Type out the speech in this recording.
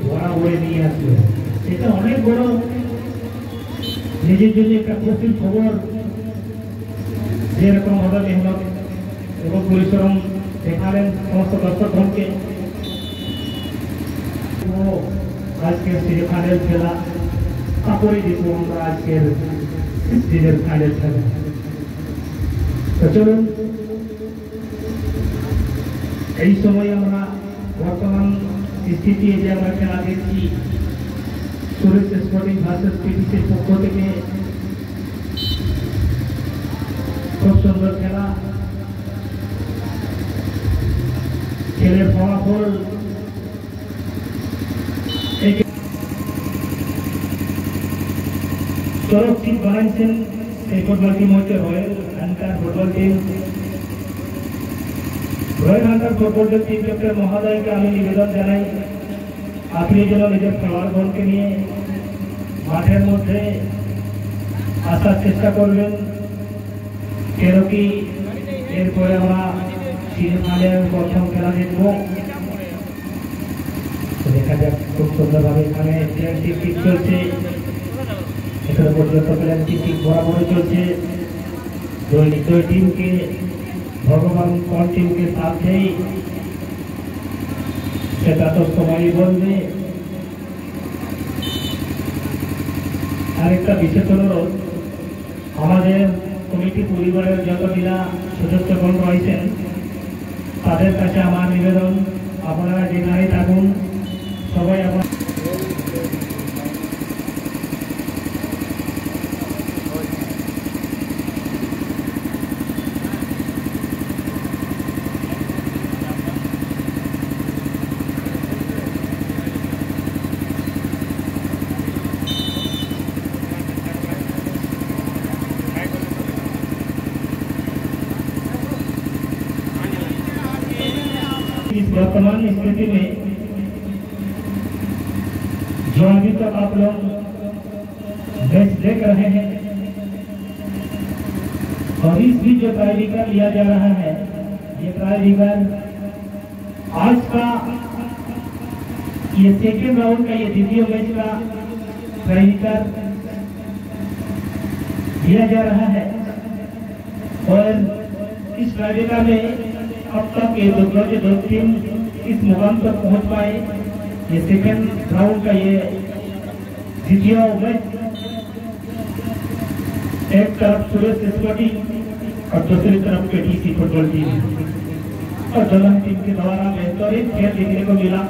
বরাবরে নিয়ে আসলো। এটা অনেক বড় নিজের জন্য একটা খুশির খবর। যেরকম ভাবে মেহনত এবং পরিশ্রম দেখালেন সমস্ত দর্শকগণকে। আজকের সেমিফাইনাল খেলা তারপরে দেখবো আমরা আজকের সিরিজের ফাইনাল খেলা। তো চলুন, এই সময় আমরা বর্তমান স্থিতি যে আমরা খেলা দেখছি, সুরেশ স্পোর্টিং ভার্সেস পিটিসির পক্ষ থেকে খুব সুন্দর খেলা। খেলের ফলাফল চরক সিং বানাইছেন এই ফুটবল টিম হচ্ছে royal hunter football team. Royal hunter football team captain মহোদয়কে আমি নিবেদন জানাই, আপনি যেন নিজের খেলোয়াড়গণকে নিয়ে মাঠের মধ্যে আসার চেষ্টা করবেন, কেন কি এরপরে আমরা সেমিফাইনালের প্রথম খেলা দেখব। দেখা যাক, খুব সুন্দরভাবে এখানে প্লেয়ারশিপ ঠিক চলছে, এখানে পর্যন্ত প্লেয়ারশিপ ঠিক বরাবরই চলছে। দুই টিমকে ভগবান কোন টিমকে সাথেই সেটা তো সময়ই বলবে। আরেকটা বিশেষ অনুরোধ, আমাদের কমিটি পরিবারের যতদিনা সদস্যগণ রয়েছেন তাদের কাছে আমার নিবেদন, আপনারা যেখানেই থাকুন সবাই আপনার इस वर्तमान स्थिति में जो अभी तक आप लोग मैच देख रहे हैं और इस भी जो ट्राइविकर लिया जा रहा है, ये ट्राइविकर आज का ये सेकेंड राउंड का ये द्वितीय मैच का ट्राइविकर लिया जा रहा है। और इस ट्राइविकर में अब तक ये दो टीम इस मुकाम तक पहुंच पाए। ये सेकेंड राउंड का ये द्वितीय मैच, एक तरफ सुरेश स्पोर्टिंग और दूसरी तरफ केटीसी फुटबॉल टीम, और दोनों टीम के द्वारा बेहतरीन खेल देखने को मिला।